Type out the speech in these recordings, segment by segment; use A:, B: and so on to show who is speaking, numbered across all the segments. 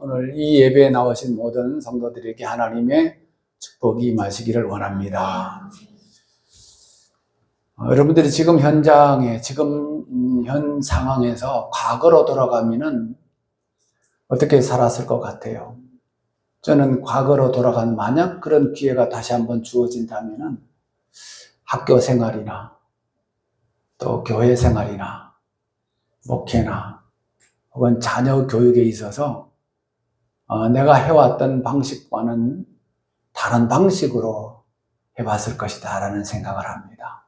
A: 오늘 이 예배에 나오신 모든 성도들에게 하나님의 축복이 임하시기를 원합니다. 여러분들이 지금 현장에, 지금 현 상황에서 과거로 돌아가면은 어떻게 살았을 것 같아요? 저는 과거로 돌아간 만약 그런 기회가 다시 한번 주어진다면은 학교 생활이나 또 교회 생활이나 목회나 혹은 자녀 교육에 있어서 내가 해왔던 방식과는 다른 방식으로 해봤을 것이다 라는 생각을 합니다.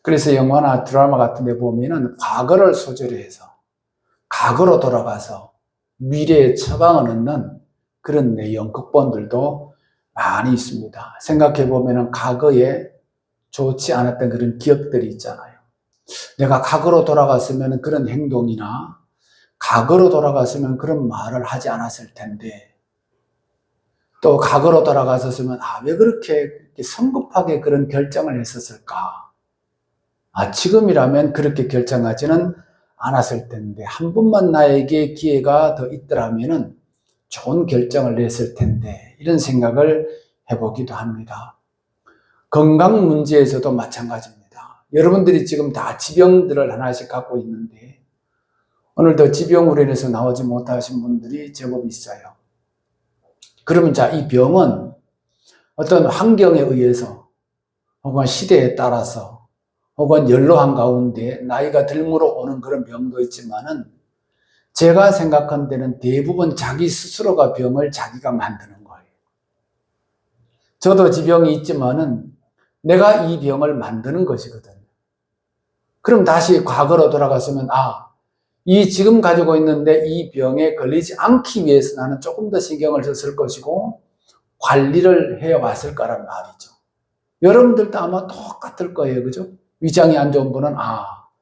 A: 그래서 영화나 드라마 같은 데 보면은 과거를 소재로 해서 과거로 돌아가서 미래의 처방을 얻는 그런 내용 극본들도 많이 있습니다. 생각해 보면은 과거에 좋지 않았던 그런 기억들이 있잖아요. 내가 과거로 돌아갔으면 그런 행동이나 과거로 돌아갔으면 그런 말을 하지 않았을 텐데, 또 과거로 돌아갔었으면 왜 그렇게 성급하게 그런 결정을 했었을까? 지금이라면 그렇게 결정하지는 않았을 텐데, 한 번만 나에게 기회가 더 있더라면은 좋은 결정을 냈을 텐데, 이런 생각을 해보기도 합니다. 건강 문제에서도 마찬가지입니다. 여러분들이 지금 다 지병들을 하나씩 갖고 있는데 오늘도 지병으로 인해서 나오지 못하신 분들이 제법 있어요. 그러면 이 병은 어떤 환경에 의해서 혹은 시대에 따라서 혹은 연로한 가운데 나이가 들므로 오는 그런 병도 있지만은 제가 생각한 데는 대부분 자기 스스로가 병을 자기가 만드는 거예요. 저도 지병이 있지만은 내가 이 병을 만드는 것이거든요. 그럼 다시 과거로 돌아갔으면 이 지금 가지고 있는데 이 병에 걸리지 않기 위해서 나는 조금 더 신경을 썼을 것이고 관리를 해왔을 거란 말이죠. 여러분들도 아마 똑같을 거예요. 그죠? 위장이 안 좋은 분은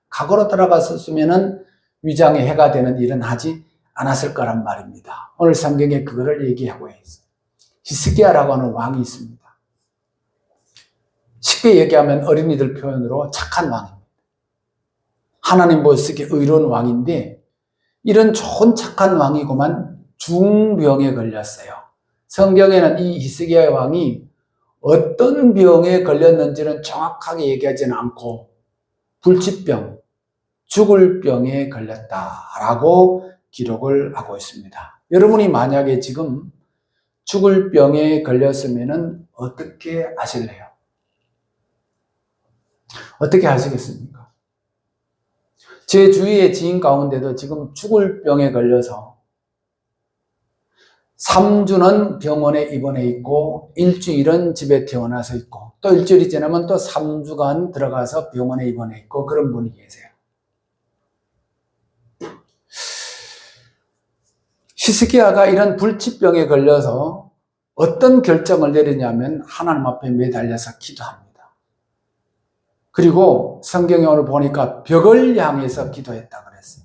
A: 과거로 돌아갔었으면은 위장에 해가 되는 일은 하지 않았을 거란 말입니다. 오늘 성경에 그거를 얘기하고 있어요. 히스기야라고 하는 왕이 있습니다. 쉽게 얘기하면 어린이들 표현으로 착한 왕입니다. 하나님 보시기에 의로운 왕인데 이런 좋은 착한 왕이고만 중병에 걸렸어요. 성경에는 이 히스기야 왕이 어떤 병에 걸렸는지는 정확하게 얘기하지는 않고 불치병, 죽을 병에 걸렸다라고 기록을 하고 있습니다. 여러분이 만약에 지금 죽을 병에 걸렸으면 어떻게 하실래요? 어떻게 하시겠습니까? 제 주위의 지인 가운데도 지금 죽을 병에 걸려서 3주는 병원에 입원해 있고 일주일은 집에 태어나서 있고 또 일주일이 지나면 또 3주간 들어가서 병원에 입원해 있고 그런 분이 계세요. 히스기야가 이런 불치병에 걸려서 어떤 결정을 내리냐면 하나님 앞에 매달려서 기도합니다. 그리고 성경에 오늘 보니까 벽을 향해서 기도했다 그랬어요.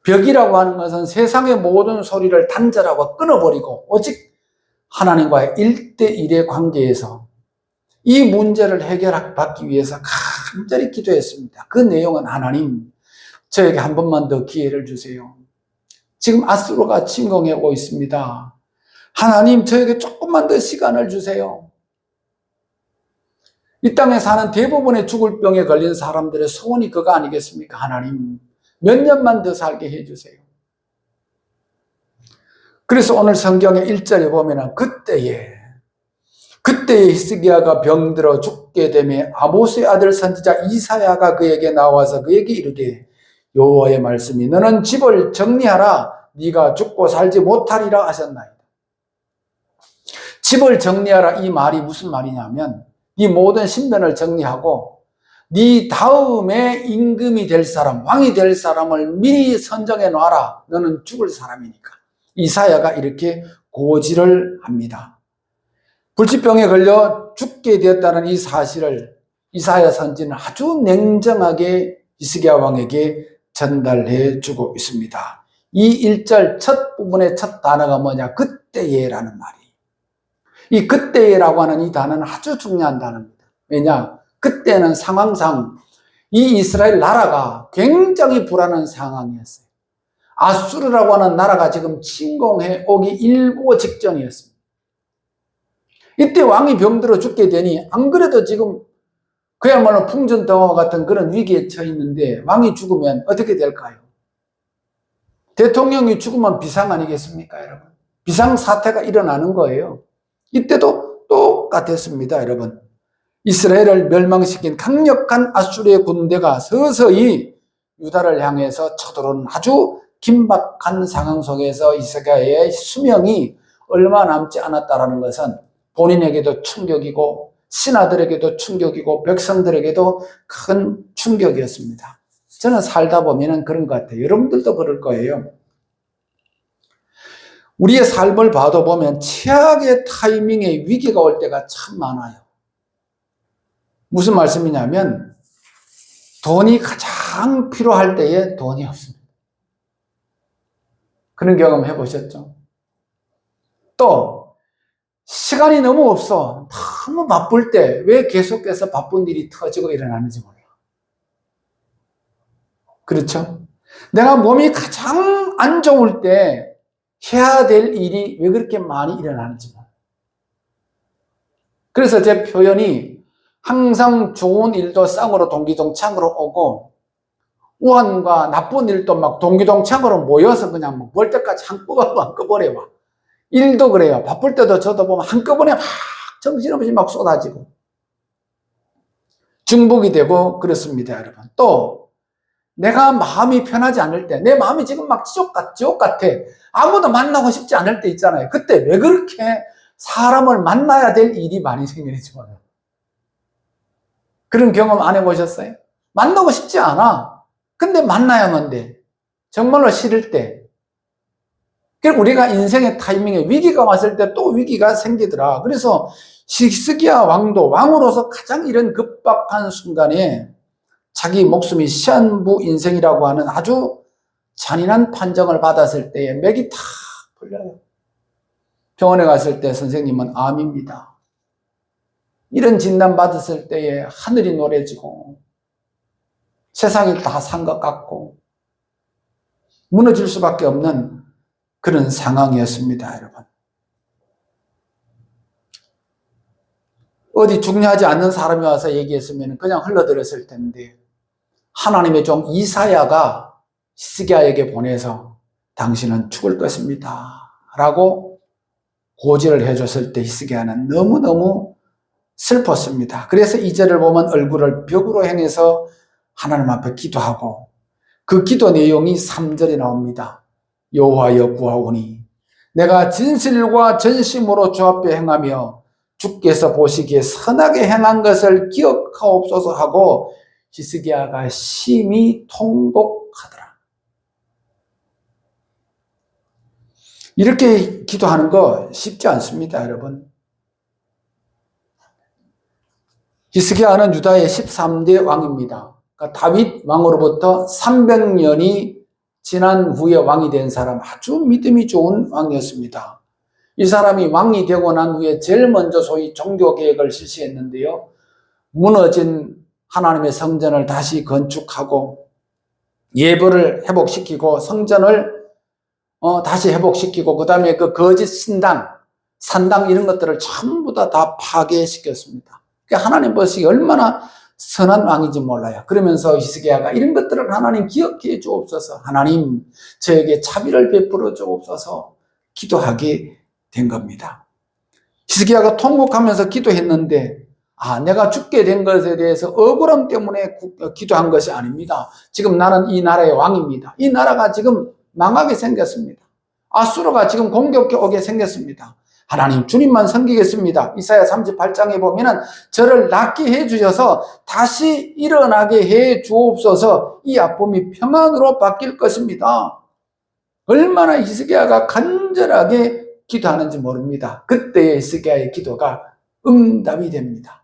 A: 벽이라고 하는 것은 세상의 모든 소리를 단절하고 끊어버리고 오직 하나님과의 1대1의 관계에서 이 문제를 해결받기 위해서 간절히 기도했습니다. 그 내용은 하나님, 저에게 한 번만 더 기회를 주세요. 지금 아수르가 침공하고 있습니다. 하나님, 저에게 조금만 더 시간을 주세요. 이 땅에 사는 대부분의 죽을 병에 걸린 사람들의 소원이 그거 아니겠습니까? 하나님, 몇 년만 더 살게 해주세요. 그래서 오늘 성경의 1절에 보면 그때에 히스기야가 병들어 죽게 되매 아모스의 아들 선지자 이사야가 그에게 나와서 그에게 이르되 여호와의 말씀이 너는 집을 정리하라 네가 죽고 살지 못하리라 하셨나이다. 집을 정리하라 이 말이 무슨 말이냐면 네 모든 신변을 정리하고 네 다음에 임금이 될 사람, 왕이 될 사람을 미리 선정해 놔라. 너는 죽을 사람이니까. 이사야가 이렇게 고지를 합니다. 불치병에 걸려 죽게 되었다는 이 사실을 이사야 선지는 아주 냉정하게 히스기야 왕에게 전달해 주고 있습니다. 이 1절 첫 부분의 첫 단어가 뭐냐? 그때에라는 말이. 이 그때라고 하는 이 단어는 아주 중요한 단어입니다. 왜냐? 그때는 상황상 이 이스라엘 나라가 굉장히 불안한 상황이었어요. 아수르라고 하는 나라가 지금 침공해 오기 일보 직전이었습니다. 이때 왕이 병들어 죽게 되니 안 그래도 지금 그야말로 풍전등화와 같은 그런 위기에 처해 있는데 왕이 죽으면 어떻게 될까요? 대통령이 죽으면 비상 아니겠습니까, 여러분? 비상사태가 일어나는 거예요. 이때도 똑같았습니다, 여러분. 이스라엘을 멸망시킨 강력한 아수르의 군대가 서서히 유다를 향해서 쳐들어오는 아주 긴박한 상황 속에서 히스기야의 수명이 얼마 남지 않았다는 것은 본인에게도 충격이고 신하들에게도 충격이고 백성들에게도 큰 충격이었습니다. 저는 살다 보면 그런 것 같아요. 여러분들도 그럴 거예요. 우리의 삶을 봐도 보면 최악의 타이밍에 위기가 올 때가 참 많아요. 무슨 말씀이냐면 돈이 가장 필요할 때에 돈이 없습니다. 그런 경험 해보셨죠? 또 시간이 너무 없어. 너무 바쁠 때 왜 계속해서 바쁜 일이 터지고 일어나는지 몰라. 그렇죠? 내가 몸이 가장 안 좋을 때 해야 될 일이 왜 그렇게 많이 일어나는지 몰라. 그래서 제 표현이 항상 좋은 일도 쌍으로 동기동창으로 오고 우한과 나쁜 일도 막 동기동창으로 모여서 그냥 뭐 볼 때까지 한꺼번에 와. 일도 그래요. 바쁠 때도 저도 보면 한꺼번에 막 정신없이 막 쏟아지고 중복이 되고 그렇습니다, 여러분. 또 내가 마음이 편하지 않을 때, 내 마음이 지금 막 지옥 같아. 아무도 만나고 싶지 않을 때 있잖아요. 그때 왜 그렇게 사람을 만나야 될 일이 많이 생기는지 몰라요. 그런 경험 안 해보셨어요? 만나고 싶지 않아. 근데 만나야만 돼. 정말로 싫을 때. 그리고 우리가 인생의 타이밍에 위기가 왔을 때 또 위기가 생기더라. 그래서 히스기야 왕도 왕으로서 가장 이런 급박한 순간에 자기 목숨이 시한부 인생이라고 하는 아주 잔인한 판정을 받았을 때에 맥이 다 풀려요. 병원에 갔을 때 선생님은 암입니다. 이런 진단 받았을 때에 하늘이 노래지고 세상이 다 산 것 같고 무너질 수밖에 없는 그런 상황이었습니다, 여러분. 어디 중요하지 않는 사람이 와서 얘기했으면 그냥 흘러들었을 텐데 하나님의 종 이사야가 히스기야에게 보내서 당신은 죽을 것입니다 라고 고지를 해줬을 때 히스기야는 너무너무 슬펐습니다. 그래서 2절을 보면 얼굴을 벽으로 향해서 하나님 앞에 기도하고 그 기도 내용이 3절에 나옵니다. 여호와여 구하오니 내가 진실과 전심으로 주 앞에 행하며 주께서 보시기에 선하게 행한 것을 기억하옵소서 하고 히스기야가 심히 통곡하더라. 이렇게 기도하는 거 쉽지 않습니다, 여러분. 히스기야는 유다의 13대 왕입니다. 그러니까 다윗 왕으로부터 300년이 지난 후에 왕이 된 사람, 아주 믿음이 좋은 왕이었습니다. 이 사람이 왕이 되고 난 후에 제일 먼저 소위 종교개혁을 실시했는데요. 무너진 하나님의 성전을 다시 건축하고 예배를 회복시키고 성전을 다시 회복시키고 그 다음에 그 거짓 신당, 산당 이런 것들을 전부 다 파괴시켰습니다. 그러니까 하나님 보시기에 얼마나 선한 왕인지 몰라요. 그러면서 히스기야가 이런 것들을 하나님 기억해 주옵소서, 하나님 저에게 자비를 베풀어 주옵소서 기도하게 된 겁니다. 히스기야가 통곡하면서 기도했는데 내가 죽게 된 것에 대해서 억울함 때문에 기도한 것이 아닙니다. 지금 나는 이 나라의 왕입니다. 이 나라가 지금 망하게 생겼습니다. 아수르가 지금 공격해 오게 생겼습니다. 하나님 주님만 섬기겠습니다. 이사야 38장에 보면은 저를 낫게 해 주셔서 다시 일어나게 해 주옵소서. 이 아픔이 평안으로 바뀔 것입니다. 얼마나 히스기야가 간절하게 기도하는지 모릅니다. 그때의 히스기야의 기도가 응답이 됩니다.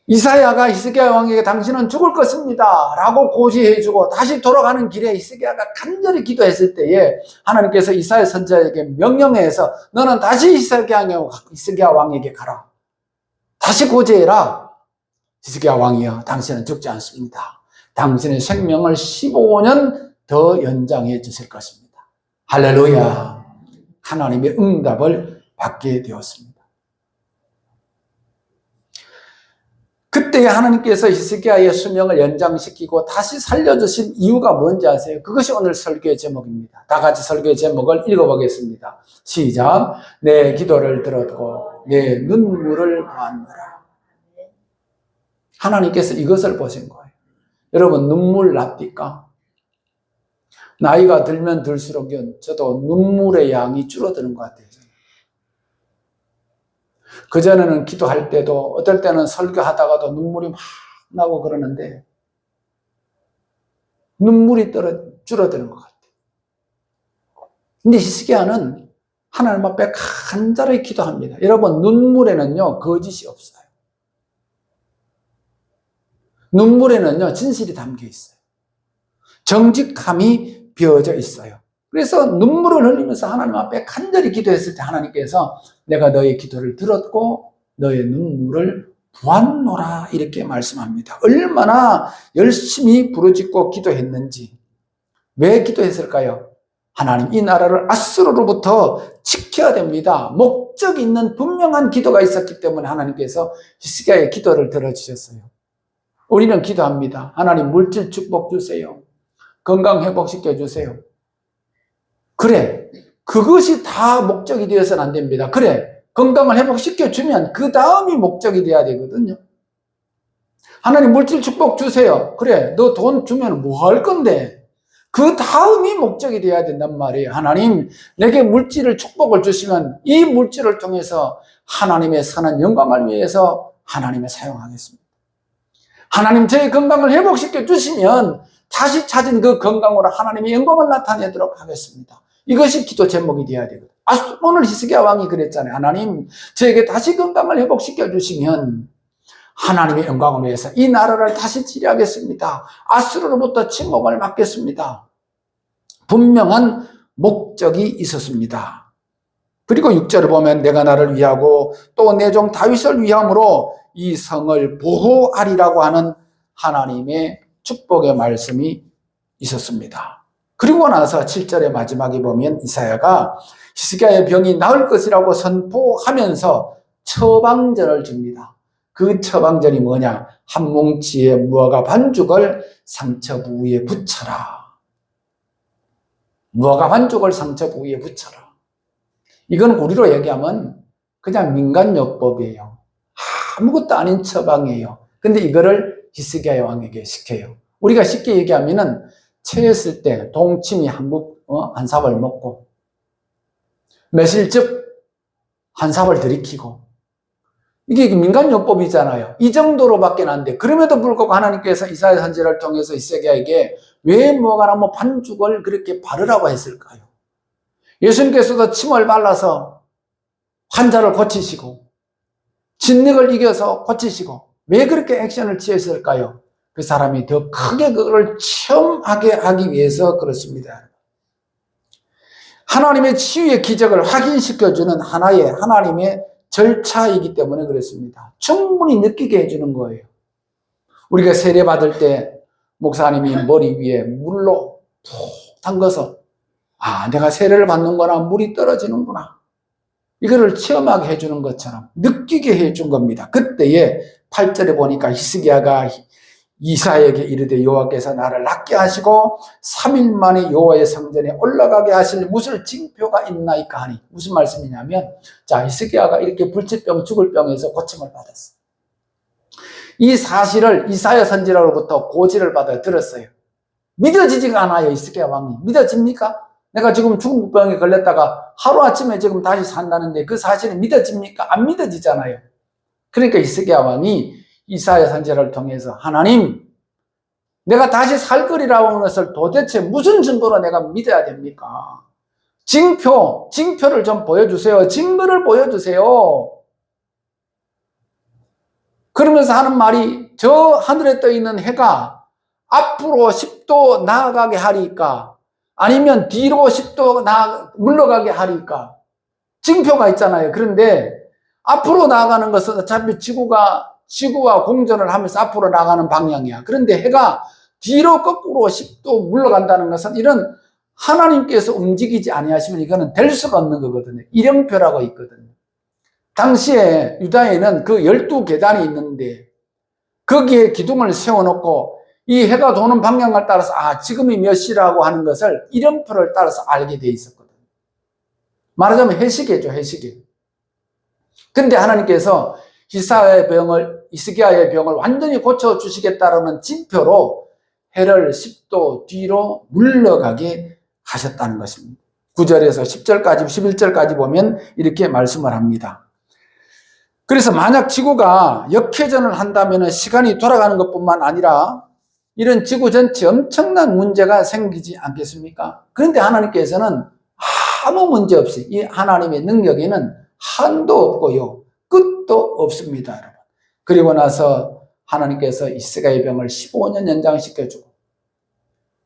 A: 이사야가 히스기야 왕에게 당신은 죽을 것입니다 라고 고지해주고 다시 돌아가는 길에 히스기야가 간절히 기도했을 때에 하나님께서 이사야 선지자에게 명령해서 너는 다시 히스기야 왕에게 가라. 다시 고지해라. 히스기야 왕이여 당신은 죽지 않습니다. 당신의 생명을 15년 더 연장해 주실 것입니다. 할렐루야. 하나님의 응답을 받게 되었습니다. 그때 하나님께서 히스기야의 수명을 연장시키고 다시 살려주신 이유가 뭔지 아세요? 그것이 오늘 설교의 제목입니다. 다 같이 설교의 제목을 읽어보겠습니다. 시작. 내 기도를 들었고 내 눈물을 보았노라. 하나님께서 이것을 보신 거예요. 여러분, 눈물 납니까? 나이가 들면 들수록 저도 눈물의 양이 줄어드는 것 같아요. 그전에는 기도할 때도 어떨 때는 설교하다가도 눈물이 막 나고 그러는데 눈물이 줄어드는 것 같아요. 근데 히스기야는 하나님 앞에 간절히 기도합니다. 여러분, 눈물에는요 거짓이 없어요. 눈물에는요 진실이 담겨 있어요. 정직함이 비어져 있어요. 그래서 눈물을 흘리면서 하나님 앞에 간절히 기도했을 때 하나님께서 내가 너의 기도를 들었고 너의 눈물을 보았노라 이렇게 말씀합니다. 얼마나 열심히 부르짖고 기도했는지. 왜 기도했을까요? 하나님, 이 나라를 아수르로부터 지켜야 됩니다. 목적이 있는 분명한 기도가 있었기 때문에 하나님께서 히스기야의 기도를 들어주셨어요. 우리는 기도합니다. 하나님, 물질 축복 주세요. 건강 회복시켜 주세요. 그래, 그것이 다 목적이 되어서는 안 됩니다. 그래, 건강을 회복시켜주면 그 다음이 목적이 돼야 되거든요. 하나님, 물질 축복 주세요. 그래, 너 돈 주면 뭐 할 건데? 그 다음이 목적이 돼야 된단 말이에요. 하나님, 내게 물질을 축복을 주시면 이 물질을 통해서 하나님의 선한 영광을 위해서 하나님을 사용하겠습니다. 하나님, 저의 건강을 회복시켜 주시면 다시 찾은 그 건강으로 하나님의 영광을 나타내도록 하겠습니다. 이것이 기도 제목이 되어야 되거든요. 오늘 히스기야 왕이 그랬잖아요. 하나님, 저에게 다시 건강을 회복시켜 주시면 하나님의 영광을 위해서 이 나라를 다시 치리하겠습니다. 아수르로부터 침공을 막겠습니다. 분명한 목적이 있었습니다. 그리고 6절을 보면 내가 나를 위하고 또 내 종 다윗을 위함으로 이 성을 보호하리라고 하는 하나님의 축복의 말씀이 있었습니다. 그리고 나서 7절의 마지막에 보면 이사야가 히스기야의 병이 나을 것이라고 선포하면서 처방전을 줍니다. 그 처방전이 뭐냐? 한 뭉치의 무화과 반죽을 상처 부위에 붙여라. 무화과 반죽을 상처 부위에 붙여라. 이건 우리로 얘기하면 그냥 민간요법이에요. 아무것도 아닌 처방이에요. 근데 이거를 히스기야 왕에게 시켜요. 우리가 쉽게 얘기하면은 체했을 때 동치미 한 삽을 먹고 매실즙 한 삽을 들이키고 이게 민간요법이잖아요. 이 정도로밖에 안 돼. 그럼에도 불구하고 하나님께서 이사야 선지자를 통해서 히스기야에게 왜 무화과나무 반죽을 그렇게 바르라고 했을까요? 예수님께서도 침을 발라서 환자를 고치시고 진흙을 이겨서 고치시고 왜 그렇게 액션을 취했을까요? 그 사람이 더 크게 그걸 체험하게 하기 위해서 그렇습니다. 하나님의 치유의 기적을 확인시켜주는 하나님의 절차이기 때문에 그렇습니다. 충분히 느끼게 해주는 거예요. 우리가 세례받을 때 목사님이 머리 위에 물로 푹 담가서 내가 세례를 받는구나, 물이 떨어지는구나, 이거를 체험하게 해주는 것처럼 느끼게 해준 겁니다. 그때에 8절에 보니까 히스기야가 이사야에게 이르되 여호와께서 나를 낫게 하시고 3일 만에 여호와의 성전에 올라가게 하실 무슨 징표가 있나이까 하니, 무슨 말씀이냐면, 자, 히스기야가 이렇게 불치병 죽을 병에서 고침을 받았어요. 이 사실을 이사야 선지자로부터 고지를 받아 들었어요. 믿어지지가 않아요. 히스기야 왕이 믿어집니까? 내가 지금 죽음병에 걸렸다가 하루아침에 지금 다시 산다는데 그 사실이 믿어집니까? 안 믿어지잖아요. 그러니까 히스기야 왕이 이사야 선지자를 통해서 하나님, 내가 다시 살 거리라고 하는 것을 도대체 무슨 증거로 내가 믿어야 됩니까? 징표를 좀 보여주세요. 증거를 보여주세요. 그러면서 하는 말이, 저 하늘에 떠 있는 해가 앞으로 10도 나아가게 하리까? 아니면 뒤로 10도 물러가게 하리까? 징표가 있잖아요. 그런데 앞으로 나아가는 것은 어차피 지구와 공전을 하면서 앞으로 나가는 방향이야. 그런데 해가 뒤로 거꾸로 10도 물러간다는 것은 이런 하나님께서 움직이지 아니하시면 이거는 될 수가 없는 거거든요. 이령표라고 있거든요. 당시에 유다에는 그 12계단이 있는데 거기에 기둥을 세워놓고 이 해가 도는 방향을 따라서 지금이 몇 시라고 하는 것을 이령표를 따라서 알게 돼 있었거든요. 말하자면 해시계죠, 해시계. 근데 하나님께서 히스기야의 병을 완전히 고쳐주시겠다라는 징표로 해를 10도 뒤로 물러가게 하셨다는 것입니다. 9절에서 10절까지 11절까지 보면 이렇게 말씀을 합니다. 그래서 만약 지구가 역회전을 한다면 시간이 돌아가는 것뿐만 아니라 이런 지구 전체 엄청난 문제가 생기지 않겠습니까? 그런데 하나님께서는 아무 문제 없이 이 하나님의 능력에는 한도 없고요, 끝도 없습니다, 여러분. 그리고 나서 하나님께서 히스기야의 병을 15년 연장시켜주고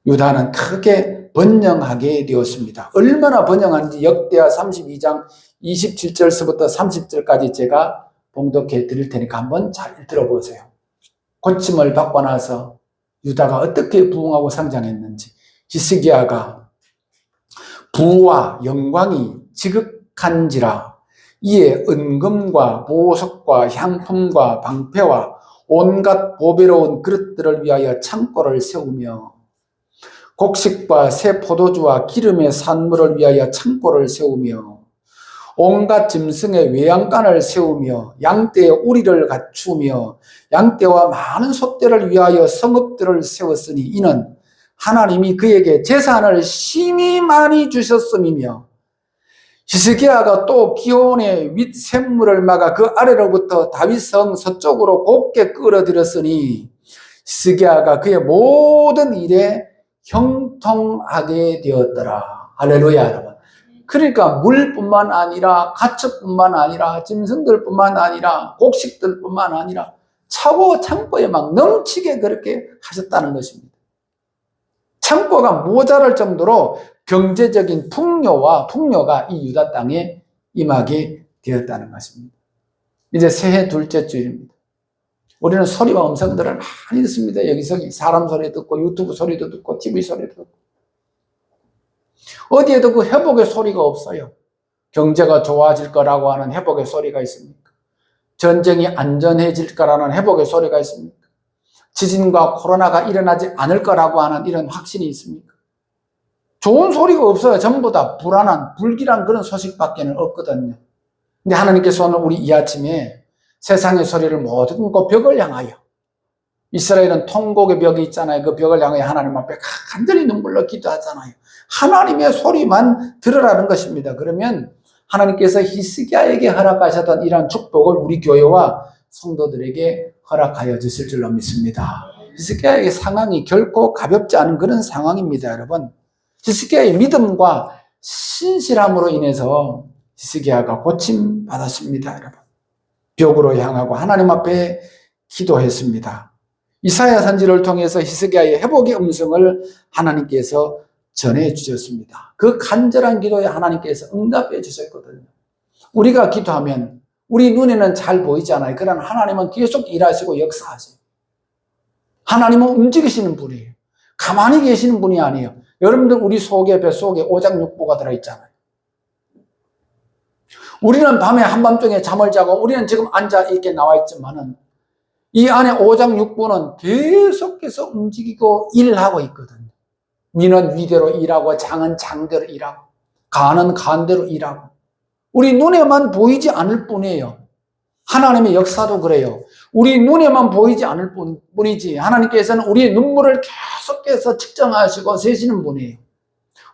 A: 유다는 크게 번영하게 되었습니다. 얼마나 번영한지 역대하 32장 27절서부터 30절까지 제가 봉독해 드릴 테니까 한번 잘 들어보세요. 고침을 받고 나서 유다가 어떻게 부흥하고 성장했는지, 히스기야가 부와 영광이 지극한지라 이에 은금과 보석과 향품과 방패와 온갖 보배로운 그릇들을 위하여 창고를 세우며 곡식과 새 포도주와 기름의 산물을 위하여 창고를 세우며 온갖 짐승의 외양간을 세우며 양떼의 우리를 갖추며 양떼와 많은 소떼를 위하여 성읍들을 세웠으니 이는 하나님이 그에게 재산을 심히 많이 주셨음이며 히스기야가 또 기온의 윗 샘물을 막아 그 아래로부터 다윗성 서쪽으로 곱게 끌어들였으니 히스기야가 그의 모든 일에 형통하게 되었더라. 할렐루야, 여러분. 그러니까 물뿐만 아니라 가축뿐만 아니라 짐승들뿐만 아니라 곡식들뿐만 아니라 차고 창고에 막 넘치게 그렇게 하셨다는 것입니다. 창고가 모자랄 정도로 경제적인 풍요가 이 유다 땅에 임하게 되었다는 것입니다. 이제 새해 둘째 주일입니다. 우리는 소리와 음성들을 많이 듣습니다. 여기서 사람 소리 듣고 유튜브 소리도 듣고 TV 소리도 듣고 어디에도 그 회복의 소리가 없어요. 경제가 좋아질 거라고 하는 회복의 소리가 있습니까? 전쟁이 안전해질 거라는 회복의 소리가 있습니까? 지진과 코로나가 일어나지 않을 거라고 하는 이런 확신이 있습니까? 좋은 소리가 없어요. 전부 다 불안한, 불길한 그런 소식밖에 없거든요. 근데 하나님께서 오늘 우리 이 아침에 세상의 소리를 모두 끊고 벽을 향하여, 이스라엘은 통곡의 벽이 있잖아요. 그 벽을 향하여 하나님 앞에 간절히 눈물로 기도하잖아요. 하나님의 소리만 들으라는 것입니다. 그러면 하나님께서 히스기야에게 허락하셨던 이러한 축복을 우리 교회와 성도들에게 허락하여 주실 줄로 믿습니다. 히스기야의 상황이 결코 가볍지 않은 그런 상황입니다, 여러분. 히스기야의 믿음과 신실함으로 인해서 히스기야가 고침받았습니다, 여러분. 벽으로 향하고 하나님 앞에 기도했습니다. 이사야 선지를 통해서 히스기야의 회복의 음성을 하나님께서 전해 주셨습니다. 그 간절한 기도에 하나님께서 응답해 주셨거든요. 우리가 기도하면 우리 눈에는 잘 보이지 않아요. 그러나 하나님은 계속 일하시고 역사하세요. 하나님은 움직이시는 분이에요. 가만히 계시는 분이 아니에요. 여러분들 우리 속에, 뱃속에 오장육부가 들어있잖아요. 우리는 밤에 한밤중에 잠을 자고 우리는 지금 앉아 이렇게 나와 있지만은 이 안에 오장육부는 계속해서 움직이고 일하고 있거든요. 위는 위대로 일하고 장은 장대로 일하고 간은 간대로 일하고 우리 눈에만 보이지 않을 뿐이에요. 하나님의 역사도 그래요. 우리 눈에만 보이지 않을 뿐이지 하나님께서는 우리의 눈물을 계속해서 측정하시고 세시는 분이에요.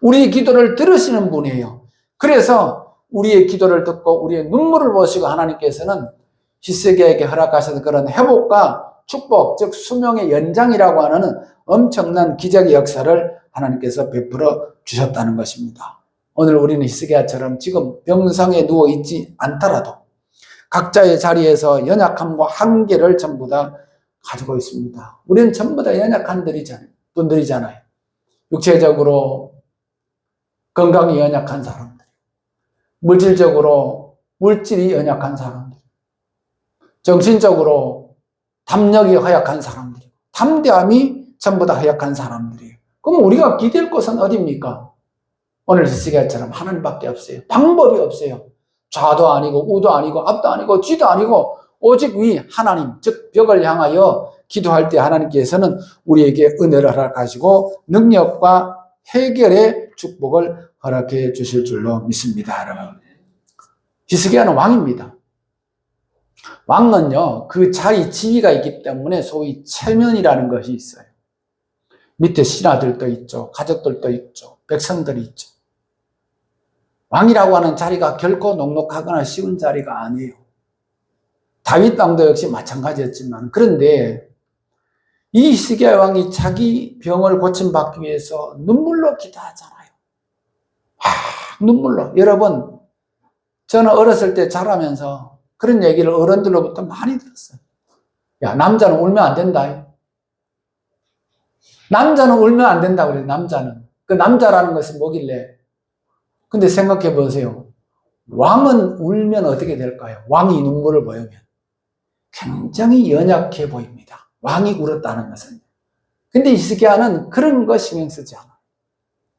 A: 우리의 기도를 들으시는 분이에요. 그래서 우리의 기도를 듣고 우리의 눈물을 보시고 하나님께서는 히스기야에게 허락하신 그런 회복과 축복, 즉 수명의 연장이라고 하는 엄청난 기적의 역사를 하나님께서 베풀어 주셨다는 것입니다. 오늘 우리는 히스기야처럼 지금 병상에 누워있지 않더라도 각자의 자리에서 연약함과 한계를 전부 다 가지고 있습니다. 우리는 전부 다 연약한 분들이잖아요. 육체적으로 건강이 연약한 사람들, 물질적으로 물질이 연약한 사람들, 정신적으로 담력이 허약한 사람들, 담대함이 전부 다 허약한 사람들이에요. 그럼 우리가 기댈 곳은 어디입니까? 오늘 히스기야처럼 하나님밖에 없어요. 방법이 없어요. 좌도 아니고 우도 아니고 앞도 아니고 뒤도 아니고 오직 위 하나님, 즉 벽을 향하여 기도할 때 하나님께서는 우리에게 은혜를 허락하시고 능력과 해결의 축복을 허락해 주실 줄로 믿습니다. 여러분, 히스기야는 왕입니다. 왕은요, 그 자리 지위가 있기 때문에 소위 체면이라는 것이 있어요. 밑에 신하들도 있죠. 가족들도 있죠. 백성들이 있죠. 왕이라고 하는 자리가 결코 녹록하거나 쉬운 자리가 아니에요. 다윗 왕도 역시 마찬가지였지만, 그런데 이 히스기야 왕이 자기 병을 고침받기 위해서 눈물로 기도하잖아요. 눈물로. 여러분, 저는 어렸을 때 자라면서 그런 얘기를 어른들로부터 많이 들었어요. 야, 남자는 울면 안 된다. 남자는 울면 안 된다 그래요. 남자는. 그 남자라는 것은 뭐길래? 근데 생각해 보세요. 왕은 울면 어떻게 될까요? 왕이 눈물을 보이면 굉장히 연약해 보입니다. 왕이 울었다는 것은. 근데 히스기야는 그런 거 신경 쓰지 않아요.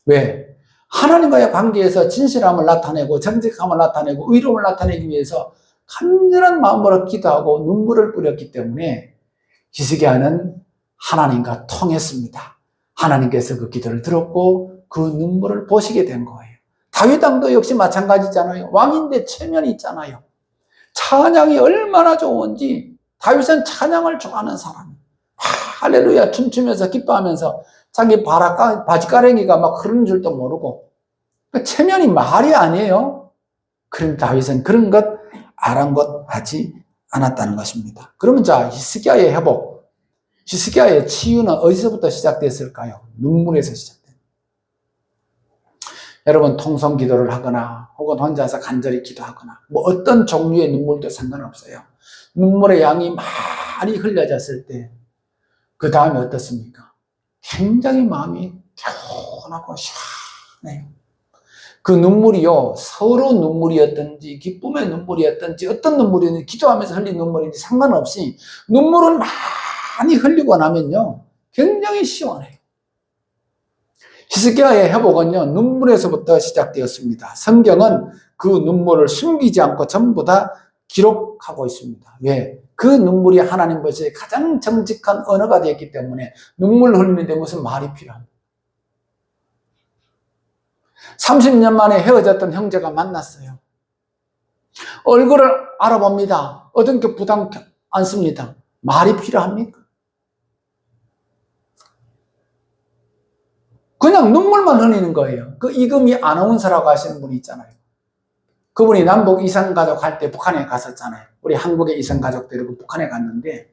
A: 왜? 하나님과의 관계에서 진실함을 나타내고 정직함을 나타내고 의로움을 나타내기 위해서 간절한 마음으로 기도하고 눈물을 뿌렸기 때문에 히스기야는 하나님과 통했습니다. 하나님께서 그 기도를 들었고 그 눈물을 보시게 된 거예요. 다윗 왕도 역시 마찬가지잖아요. 왕인데 체면이 있잖아요. 찬양이 얼마나 좋은지. 다윗은 찬양을 좋아하는 사람이에요. 할렐루야 춤추면서 기뻐하면서 자기 바지가랭이가 막 흐르는 줄도 모르고. 체면이 말이 아니에요. 그런데 다윗은 그런 것 아랑곳하지 않았다는 것입니다. 그러면 자, 히스기야의 회복, 히스기야의 치유는 어디서부터 시작됐을까요? 눈물에서 시작됩니다. 여러분, 통성 기도를 하거나 혹은 혼자서 간절히 기도하거나 뭐 어떤 종류의 눈물도 상관없어요. 눈물의 양이 많이 흘려졌을 때 그 다음에 어떻습니까? 굉장히 마음이 개운하고 시원해요. 그 눈물이요, 서로 눈물이었든지 기쁨의 눈물이었든지 어떤 눈물이든지 기도하면서 흘린 눈물인지 상관없이 눈물을 많이 흘리고 나면요 굉장히 시원해요. 히스기야의 회복은요 눈물에서부터 시작되었습니다. 성경은 그 눈물을 숨기지 않고 전부 다 기록하고 있습니다. 왜? 그 눈물이 하나님 것이 가장 정직한 언어가 되었기 때문에 눈물 흘리는데 무슨 말이 필요합니까? 30년 만에 헤어졌던 형제가 만났어요. 얼굴을 알아봅니다. 얻은 게 부담 않습니다. 말이 필요합니까? 그냥 눈물만 흘리는 거예요. 그 이금희 아나운서라고 하시는 분이 있잖아요. 그분이 남북 이산가족 할 때 북한에 갔었잖아요. 우리 한국의 이산가족 데리고 북한에 갔는데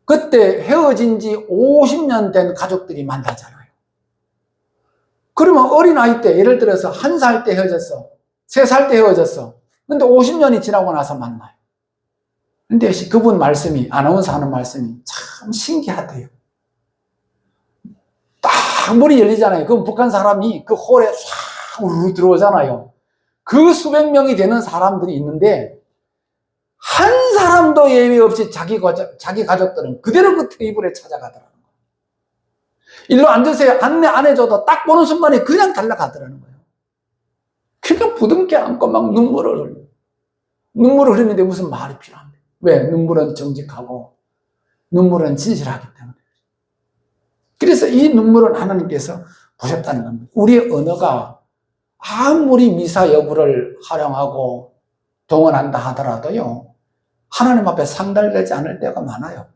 A: 그때 헤어진 지 50년 된 가족들이 만나잖아요. 그러면 어린아이 때 예를 들어서 1살 때 헤어졌어. 3살 때 헤어졌어. 근데 50년이 지나고 나서 만나요. 근데 그분 말씀이, 아나운서 하는 말씀이 참 신기하대요. 딱 문이 열리잖아요. 그럼 북한 사람이 그 홀에 싹 우르르 들어오잖아요. 그 수백 명이 되는 사람들이 있는데 한 사람도 예외 없이 자기 가족들은 그대로 그 테이블에 찾아가더라고요. 일로 앉으세요. 안내 안 해줘도 딱 보는 순간에 그냥 달려가더라는 거예요. 그냥 부둥켜 안고 막 눈물을 흘려. 눈물을 흘리는데 무슨 말이 필요합니까? 왜? 눈물은 정직하고 눈물은 진실하기 때문에. 그래서 이 눈물은 하나님께서 보셨다는 겁니다. 우리의 언어가 아무리 미사 여부를 활용하고 동원한다 하더라도요, 하나님 앞에 상달되지 않을 때가 많아요.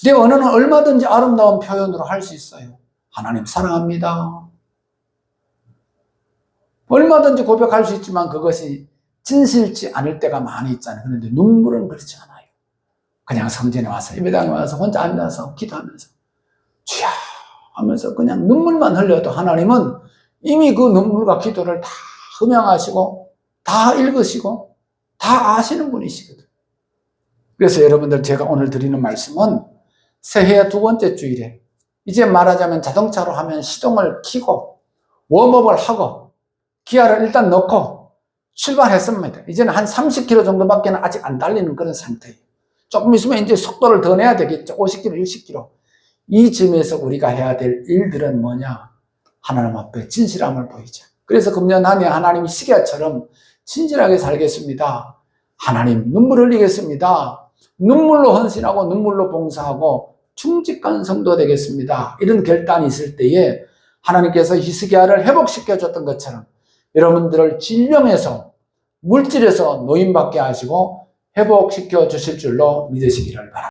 A: 내 언어는 얼마든지 아름다운 표현으로 할 수 있어요. 하나님 사랑합니다. 얼마든지 고백할 수 있지만 그것이 진실치 않을 때가 많이 있잖아요. 그런데 눈물은 그렇지 않아요. 그냥 성전에 와서 예배당에 와서 혼자 앉아서 기도하면서 주야 하면서 그냥 눈물만 흘려도 하나님은 이미 그 눈물과 기도를 다 흠양하시고 다 읽으시고 다 아시는 분이시거든요. 그래서 여러분들 제가 오늘 드리는 말씀은 새해 2번째 주일에 이제 말하자면 자동차로 하면 시동을 켜고 웜업을 하고 기아를 일단 넣고 출발했습니다. 이제는 한 30km 정도밖에 아직 안 달리는 그런 상태예요. 조금 있으면 이제 속도를 더 내야 되겠죠. 50km, 60km. 이 점에서 우리가 해야 될 일들은 뭐냐? 하나님 앞에 진실함을 보이자. 그래서 금년 한 해 하나님 시계처럼 진실하게 살겠습니다. 하나님 눈물 흘리겠습니다. 눈물로 헌신하고 눈물로 봉사하고 충직한 성도 되겠습니다. 이런 결단이 있을 때에 하나님께서 히스기야를 회복시켜줬던 것처럼 여러분들을 질병에서 물질에서 노인받게 하시고 회복시켜 주실 줄로 믿으시기를 바랍니다.